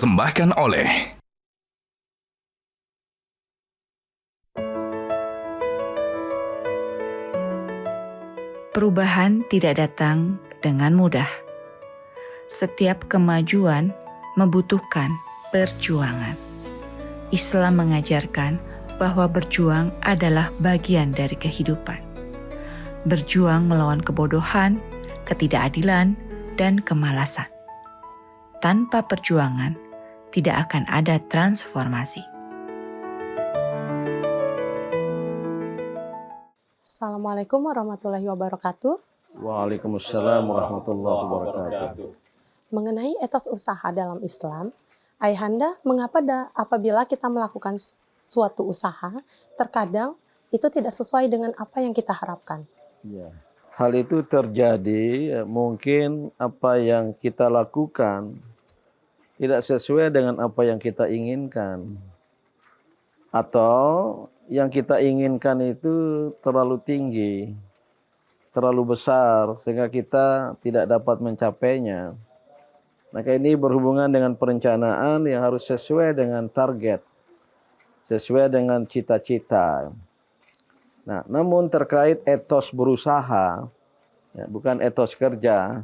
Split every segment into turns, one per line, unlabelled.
dipersembahkan oleh
perubahan tidak datang dengan mudah. Setiap kemajuan membutuhkan perjuangan. Islam mengajarkan bahwa berjuang adalah bagian dari kehidupan. Berjuang melawan kebodohan, ketidakadilan, dan kemalasan. Tanpa perjuangan, tidak akan ada transformasi.
Assalamualaikum warahmatullahi wabarakatuh.
Waalaikumsalam warahmatullahi wabarakatuh.
Mengenai etos usaha dalam Islam, Ayahanda, mengapa apabila kita melakukan suatu usaha, terkadang itu tidak sesuai dengan apa yang kita harapkan?
Ya. Hal itu terjadi, mungkin apa yang kita lakukan tidak sesuai dengan apa yang kita inginkan. Atau yang kita inginkan itu terlalu tinggi, terlalu besar, sehingga kita tidak dapat mencapainya. Maka ini berhubungan dengan perencanaan yang harus sesuai dengan target, sesuai dengan cita-cita. Nah, namun terkait etos berusaha, ya, bukan etos kerja,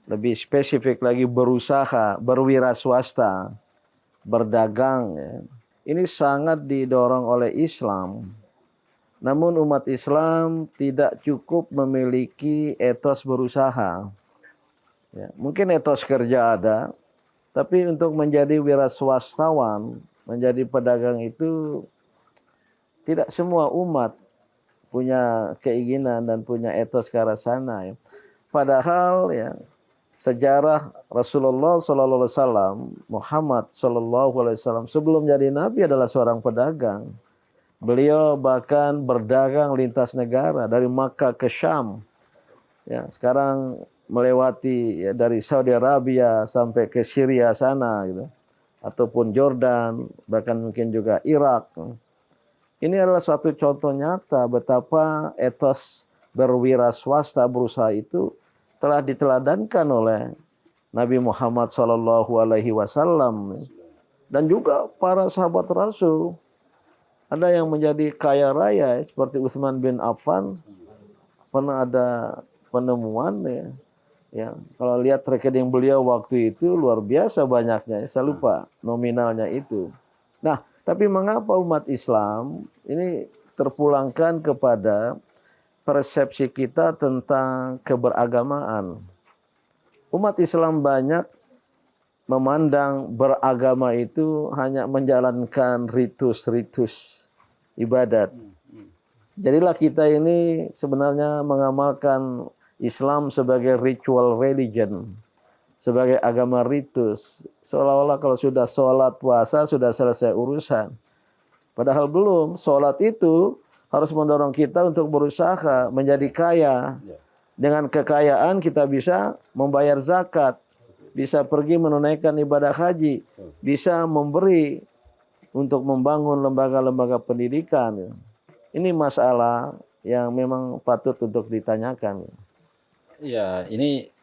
lebih spesifik lagi berusaha, berwira swasta, berdagang, ya. Ini sangat didorong oleh Islam. Namun umat Islam tidak cukup memiliki etos berusaha. Ya, mungkin etos kerja ada, tapi untuk menjadi wira swastawan, menjadi pedagang itu tidak semua umat punya keinginan dan punya etos ke arah sana. Ya. Padahal ya, sejarah Rasulullah SAW, Muhammad SAW sebelum jadi nabi adalah seorang pedagang. Beliau bahkan berdagang lintas negara dari Makkah ke Syam. Ya, sekarang melewati ya, dari Saudi Arabia sampai ke Syria sana gitu. Ataupun Jordan, bahkan mungkin juga Irak. Ini adalah suatu contoh nyata betapa etos berwira swasta berusaha itu telah diteladankan oleh Nabi Muhammad SAW dan juga para sahabat Rasul. Ada yang menjadi kaya raya seperti Utsman bin Affan, pernah ada penemuan ya. Ya, kalau lihat rekening beliau waktu itu luar biasa banyaknya. Saya lupa nominalnya itu. Nah, tapi mengapa umat Islam ini terpulangkan kepada persepsi kita tentang keberagamaan? Umat Islam banyak memandang beragama itu hanya menjalankan ritus-ritus ibadat. Jadilah kita ini sebenarnya mengamalkan Islam sebagai ritual religion, sebagai agama ritus. Seolah-olah kalau sudah sholat puasa sudah selesai urusan. Padahal belum. Sholat itu harus mendorong kita untuk berusaha menjadi kaya. Dengan kekayaan kita bisa membayar zakat, bisa pergi menunaikan ibadah haji, bisa memberi untuk membangun lembaga-lembaga pendidikan. Ini masalah yang memang patut untuk ditanyakan.
Ya, ini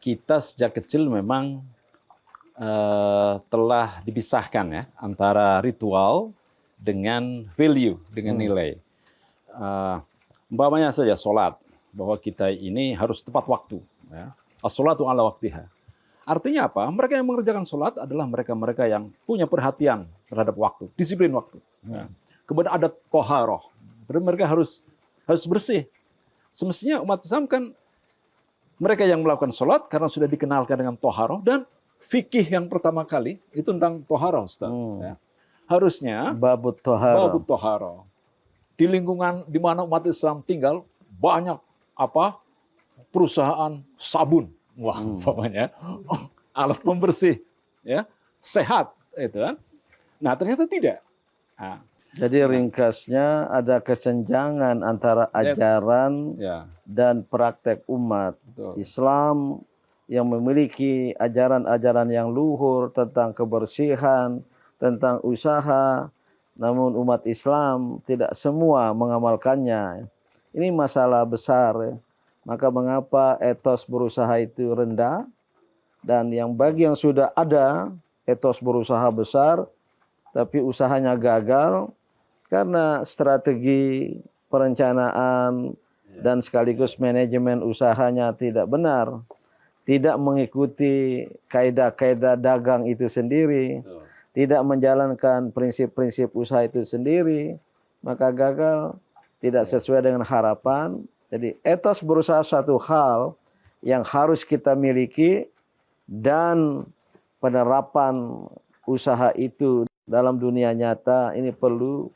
kita sejak kecil memang telah dipisahkan ya antara ritual dengan value, dengan nilai. Umpamanya saja sholat, bahwa kita ini harus tepat waktu. Ya. As-sholatu ala waktiha. Artinya apa? Mereka yang mengerjakan sholat adalah mereka-mereka yang punya perhatian terhadap waktu, disiplin waktu. Ya. Kemudian ada toharoh. Mereka harus bersih. Semestinya umat Islam kan mereka yang melakukan sholat karena sudah dikenalkan dengan toharoh, dan fikih yang pertama kali itu tentang toharoh. Ya. Harusnya babut toharoh. Di lingkungan di mana umat Islam tinggal banyak perusahaan sabun, umpamanya alat pembersih, ya sehat itu kan. Nah ternyata tidak. Nah,
jadi ringkasnya ada kesenjangan antara ajaran dan praktek umat. Betul. Islam yang memiliki ajaran-ajaran yang luhur tentang kebersihan, tentang usaha, namun umat Islam tidak semua mengamalkannya. Ini masalah besar. Maka mengapa etos berusaha itu rendah? Dan bagi yang sudah ada etos berusaha besar, tapi usahanya gagal karena strategi perencanaan dan sekaligus manajemen usahanya tidak benar, tidak mengikuti kaidah-kaidah dagang itu sendiri, tidak menjalankan prinsip-prinsip usaha itu sendiri, maka gagal, tidak sesuai dengan harapan. Jadi etos berusaha satu hal yang harus kita miliki, dan penerapan usaha itu dalam dunia nyata ini perlu,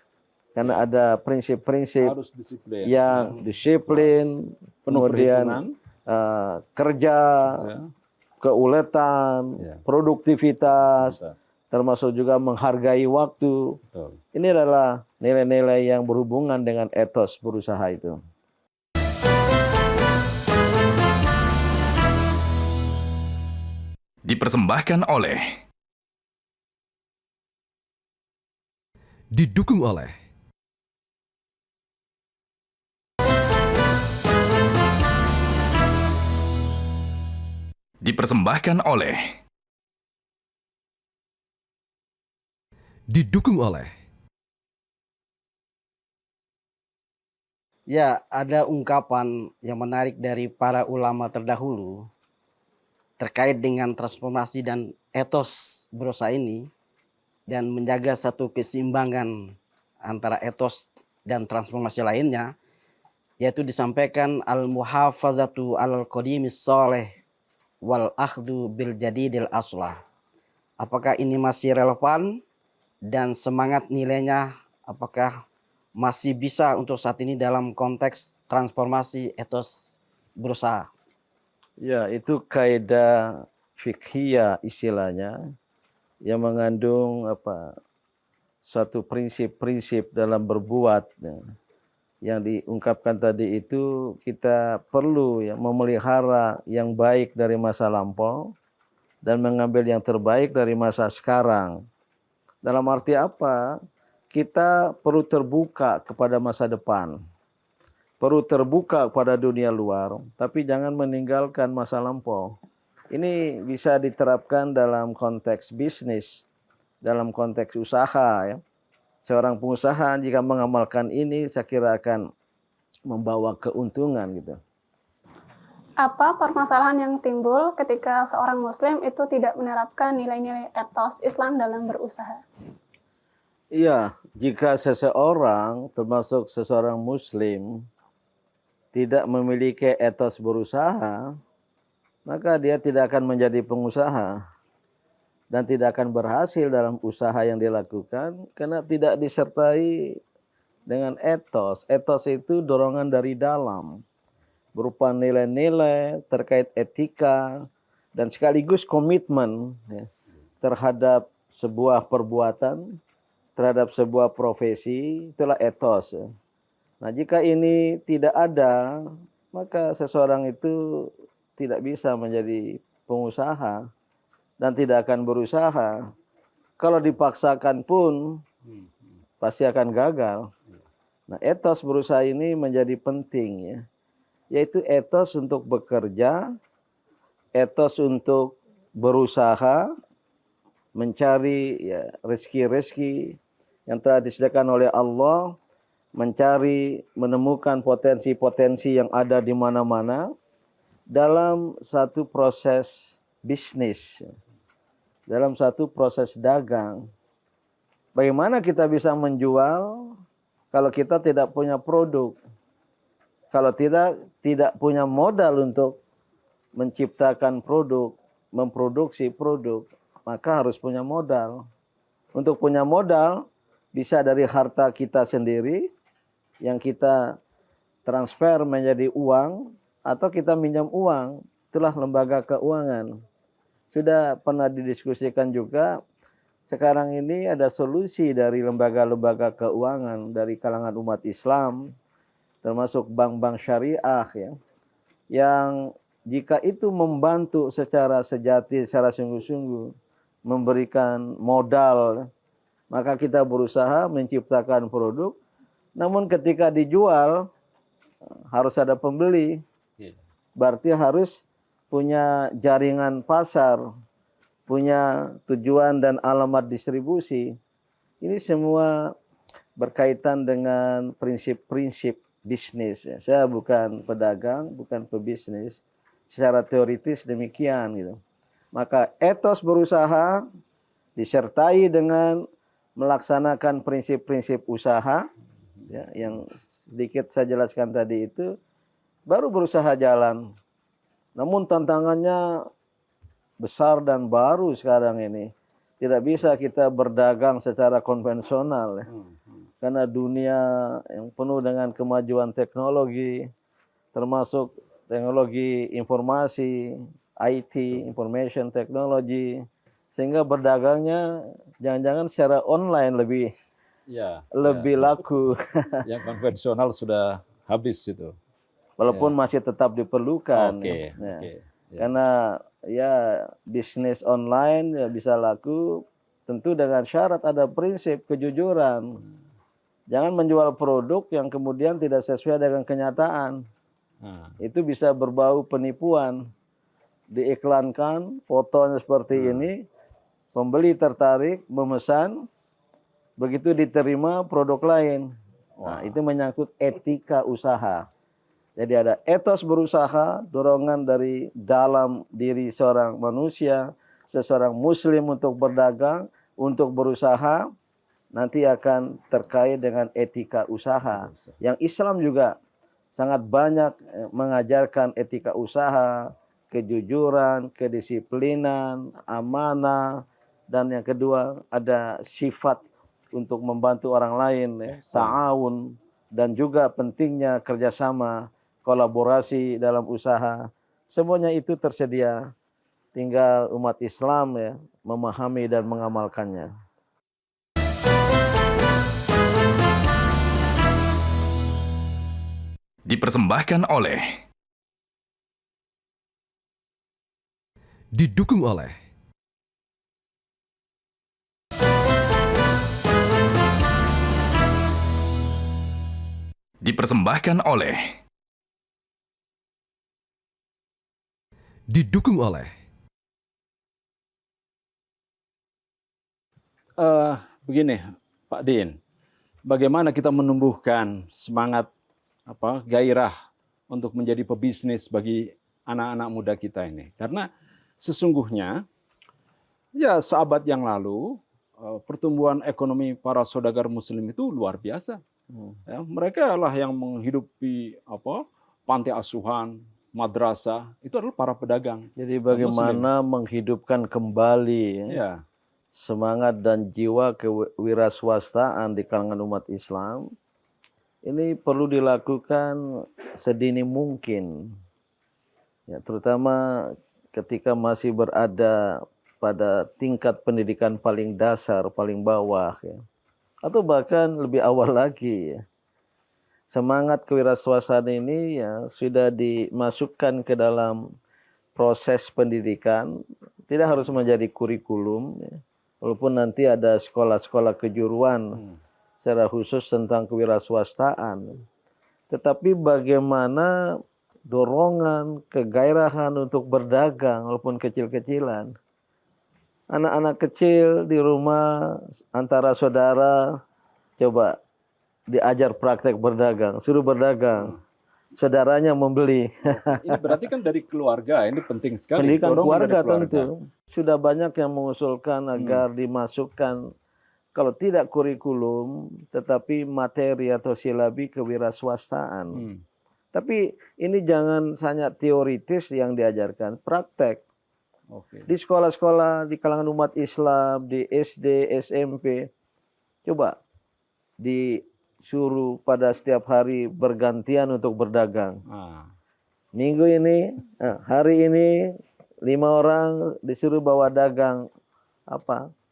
karena ada prinsip-prinsip
Harus disiplin.
yang disiplin,
Penuh
kemudian
perhitungan.
kerja,
Ya.
keuletan,
Ya.
produktivitas,
Atas.
termasuk juga menghargai waktu.
Betul.
Ini adalah nilai-nilai yang berhubungan dengan etos berusaha itu.
Dipersembahkan oleh, didukung oleh dipersembahkan oleh, didukung oleh
Ya, ada ungkapan yang menarik dari para ulama terdahulu terkait dengan transformasi dan etos berusaha ini, dan menjaga satu keseimbangan antara etos dan transformasi lainnya, yaitu disampaikan al-muhafazatu al-qadimis soleh wal akhdu bil jadidil aslah. Apakah ini masih relevan dan semangat nilainya apakah masih bisa untuk saat ini dalam konteks transformasi etos berusaha?
Ya, itu kaidah fikhiyah istilahnya, yang mengandung satu prinsip-prinsip dalam berbuat. Yang diungkapkan tadi itu, kita perlu memelihara yang baik dari masa lampau dan mengambil yang terbaik dari masa sekarang. Dalam arti apa? Kita perlu terbuka kepada masa depan, perlu terbuka kepada dunia luar, tapi jangan meninggalkan masa lampau. Ini bisa diterapkan dalam konteks bisnis, dalam konteks usaha. Seorang pengusaha jika mengamalkan ini, saya kira akan membawa keuntungan gitu.
Apa permasalahan yang timbul ketika seorang muslim itu tidak menerapkan nilai-nilai etos Islam dalam berusaha?
Iya, jika seseorang, termasuk seseorang muslim, tidak memiliki etos berusaha, maka dia tidak akan menjadi pengusaha dan tidak akan berhasil dalam usaha yang dilakukan karena tidak disertai dengan etos. Etos itu dorongan dari dalam, berupa nilai-nilai terkait etika dan sekaligus komitmen terhadap sebuah perbuatan, terhadap sebuah profesi, itulah etos. Nah, jika ini tidak ada, maka seseorang itu tidak bisa menjadi pengusaha dan tidak akan berusaha. Kalau dipaksakan pun pasti akan gagal. Nah, etos berusaha ini menjadi penting, yaitu etos untuk bekerja, etos untuk berusaha, mencari rezeki-rezeki yang telah disediakan oleh Allah, mencari, menemukan potensi-potensi yang ada di mana-mana dalam satu proses bisnis, dalam satu proses dagang. Bagaimana kita bisa menjual kalau kita tidak punya produk? Kalau tidak punya modal untuk menciptakan produk, memproduksi produk, maka harus punya modal. Untuk punya modal, bisa dari harta kita sendiri yang kita transfer menjadi uang, atau kita minjam uang, itulah lembaga keuangan. Sudah pernah didiskusikan juga, sekarang ini ada solusi dari lembaga-lembaga keuangan dari kalangan umat Islam, termasuk bank-bank syariah, yang jika itu membantu secara sejati, secara sungguh-sungguh, memberikan modal, maka kita berusaha menciptakan produk, namun ketika dijual harus ada pembeli. Berarti harus punya jaringan pasar, punya tujuan dan alamat distribusi. Ini semua berkaitan dengan prinsip-prinsip bisnis. Saya bukan pedagang, bukan pebisnis. Secara teoritis demikian gitu. Maka etos berusaha disertai dengan melaksanakan prinsip-prinsip usaha, ya, yang sedikit saya jelaskan tadi itu, baru berusaha jalan. Namun tantangannya besar dan baru sekarang ini. Tidak bisa kita berdagang secara konvensional, ya. Karena dunia yang penuh dengan kemajuan teknologi, termasuk teknologi informasi, IT, information technology, sehingga berdagangnya jangan-jangan secara online lebih laku.
Yang konvensional sudah habis itu.
Walaupun masih tetap diperlukan.
Oke.
Karena ya bisnis online ya bisa laku tentu dengan syarat ada prinsip kejujuran. Jangan menjual produk yang kemudian tidak sesuai dengan kenyataan. Itu bisa berbau penipuan. Diiklankan fotonya seperti ini, pembeli tertarik, memesan, begitu diterima produk lain. Nah, itu menyangkut etika usaha. Jadi ada etos berusaha, dorongan dari dalam diri seorang manusia, seseorang muslim untuk berdagang, untuk berusaha, nanti akan terkait dengan etika usaha. Yang Islam juga sangat banyak mengajarkan etika usaha, kejujuran, kedisiplinan, amanah, dan yang kedua ada sifat untuk membantu orang lain, ya, ta'awun, dan juga pentingnya kerjasama, kolaborasi dalam usaha. Semuanya itu tersedia, tinggal umat Islam ya memahami dan mengamalkannya.
Dipersembahkan oleh
Didukung oleh
Dipersembahkan oleh
Didukung oleh
Begini, Pak Din, bagaimana kita menumbuhkan semangat gairah untuk menjadi pebisnis bagi anak-anak muda kita ini? Karena sesungguhnya ya seabad yang lalu pertumbuhan ekonomi para saudagar muslim itu luar biasa. Ya, mereka lah yang menghidupi panti asuhan, madrasah, itu adalah para pedagang.
Jadi bagaimana menghidupkan kembali
ya,
semangat dan jiwa kewirausahaan di kalangan umat Islam. Ini perlu dilakukan sedini mungkin. Ya, terutama ketika masih berada pada tingkat pendidikan paling dasar, paling bawah, ya. Atau bahkan lebih awal lagi, ya. Semangat kewirausahaan ini ya sudah dimasukkan ke dalam proses pendidikan, tidak harus menjadi kurikulum, ya. Walaupun nanti ada sekolah-sekolah kejuruan secara khusus tentang kewirausahaan. Tetapi bagaimana dorongan, kegairahan untuk berdagang walaupun kecil-kecilan. Anak-anak kecil di rumah antara saudara coba diajar praktek berdagang, suruh berdagang. Saudaranya membeli.
Ini berarti kan dari keluarga, ini penting sekali.
Pendidikan keluarga
keluarga
tentu. Sudah banyak yang mengusulkan agar dimasukkan, kalau tidak kurikulum, tetapi materi atau silabi kewirausahaan. Tapi ini jangan hanya teoritis yang diajarkan, praktek. Di sekolah-sekolah, di kalangan umat Islam, di SD, SMP, coba disuruh pada setiap hari bergantian untuk berdagang. Minggu ini, hari ini 5 orang disuruh bawa dagang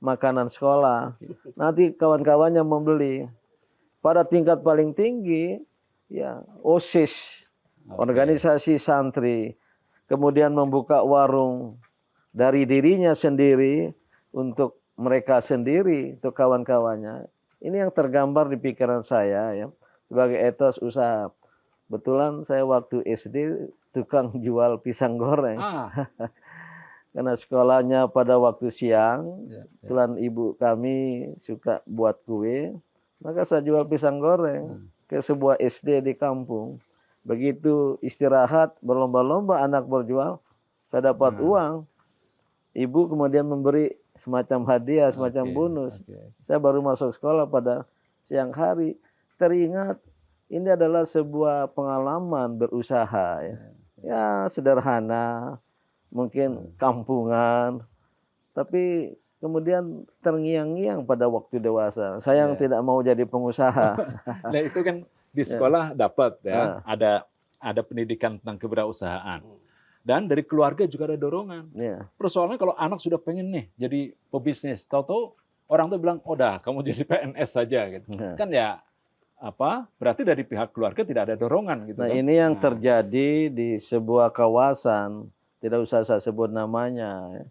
makanan sekolah. Nanti kawan-kawannya membeli. Pada tingkat paling tinggi, ya OSIS, organisasi santri, kemudian membuka warung dari dirinya sendiri untuk mereka sendiri, untuk kawan-kawannya. Ini yang tergambar di pikiran saya ya, sebagai etos usaha. Kebetulan saya waktu SD tukang jual pisang goreng. Karena sekolahnya pada waktu siang, kebetulan ibu kami suka buat kue, maka saya jual pisang goreng ke sebuah SD di kampung. Begitu istirahat, berlomba-lomba anak berjual, saya dapat uang. Ibu kemudian memberi semacam hadiah, semacam bonus. Saya baru masuk sekolah pada siang hari, teringat ini adalah sebuah pengalaman berusaha. Ya sederhana, mungkin kampungan, tapi kemudian terngiang-ngiang pada waktu dewasa. Saya yang tidak mau jadi pengusaha.
Nah itu kan di sekolah dapat ya, ada pendidikan tentang kewirausahaan. Dan dari keluarga juga ada dorongan. Persoalannya kalau anak sudah pengen nih jadi pebisnis, tahu-tahu orang tuh bilang, oh dah kamu jadi PNS saja gitu. Kan ya berarti dari pihak keluarga tidak ada dorongan gitu.
Nah,
kan?
ini yang terjadi di sebuah kawasan, tidak usah saya sebut namanya,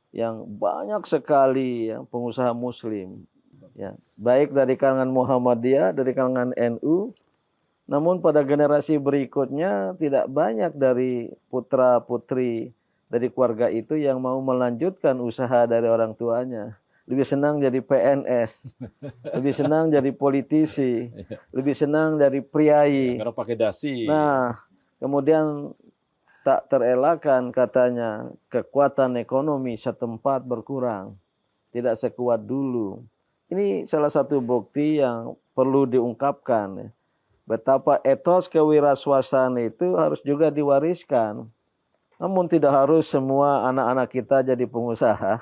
yang banyak sekali pengusaha muslim, ya, baik dari kalangan Muhammadiyah, dari kalangan NU, namun pada generasi berikutnya tidak banyak dari putra-putri dari keluarga itu yang mau melanjutkan usaha dari orang tuanya. Lebih senang jadi PNS, lebih senang jadi politisi, lebih senang dari priai.
Karena pakai dasi.
Nah, kemudian tak terelakkan katanya kekuatan ekonomi setempat berkurang, tidak sekuat dulu. Ini salah satu bukti yang perlu diungkapkan. Betapa etos kewirausahaan itu harus juga diwariskan. Namun tidak harus semua anak-anak kita jadi pengusaha.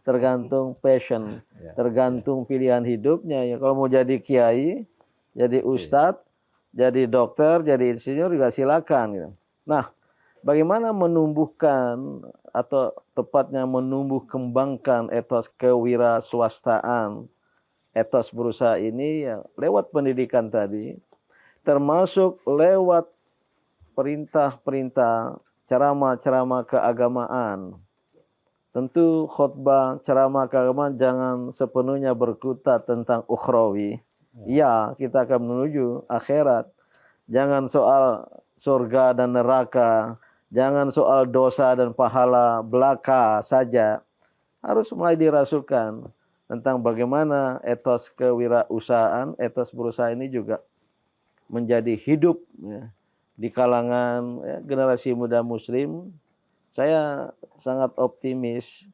Tergantung passion, tergantung pilihan hidupnya. Ya, kalau mau jadi kiai, jadi ustadz, jadi dokter, jadi insinyur juga silakan. Gitu. Nah, bagaimana menumbuhkan atau tepatnya menumbuh kembangkan etos kewirausahaan, etos berusaha ini ya, lewat pendidikan tadi, termasuk lewat perintah-perintah, ceramah-ceramah keagamaan. Tentu khutbah ceramah keagamaan jangan sepenuhnya berkutat tentang ukhrawi. Ya, kita akan menuju akhirat. Jangan soal surga dan neraka, jangan soal dosa dan pahala belaka saja. Harus mulai dirasukan tentang bagaimana etos kewirausahaan, etos berusaha ini juga menjadi hidup ya, di kalangan generasi muda muslim. Saya sangat optimis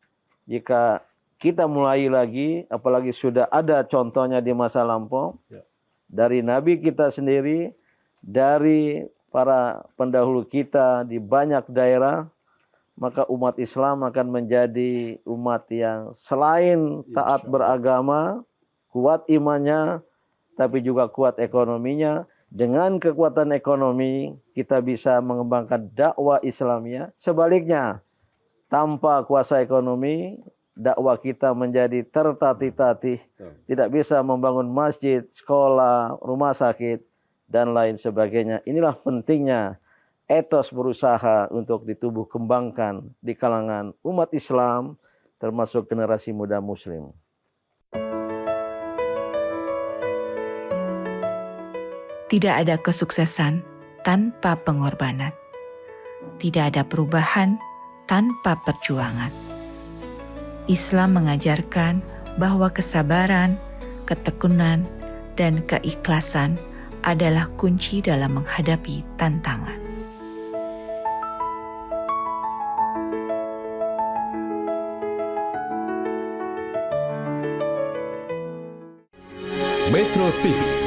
jika kita mulai lagi, apalagi sudah ada contohnya di masa lampau, dari Nabi kita sendiri, dari para pendahulu kita di banyak daerah, maka umat Islam akan menjadi umat yang selain taat beragama, kuat imannya, tapi juga kuat ekonominya. Dengan kekuatan ekonomi, kita bisa mengembangkan dakwah Islamiyah. Sebaliknya, tanpa kuasa ekonomi, dakwah kita menjadi tertatih-tatih, tidak bisa membangun masjid, sekolah, rumah sakit, dan lain sebagainya. Inilah pentingnya etos berusaha untuk ditubuh kembangkan di kalangan umat Islam, termasuk generasi muda muslim.
Tidak ada kesuksesan tanpa pengorbanan. Tidak ada perubahan tanpa perjuangan. Islam mengajarkan bahwa kesabaran, ketekunan, dan keikhlasan adalah kunci dalam menghadapi tantangan.
Metro TV.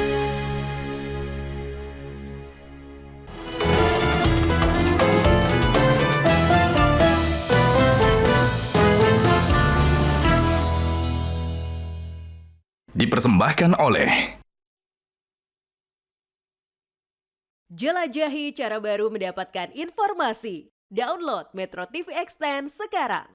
Dipersembahkan oleh
Jelajahi cara baru mendapatkan informasi. Download Metro TV Extend sekarang.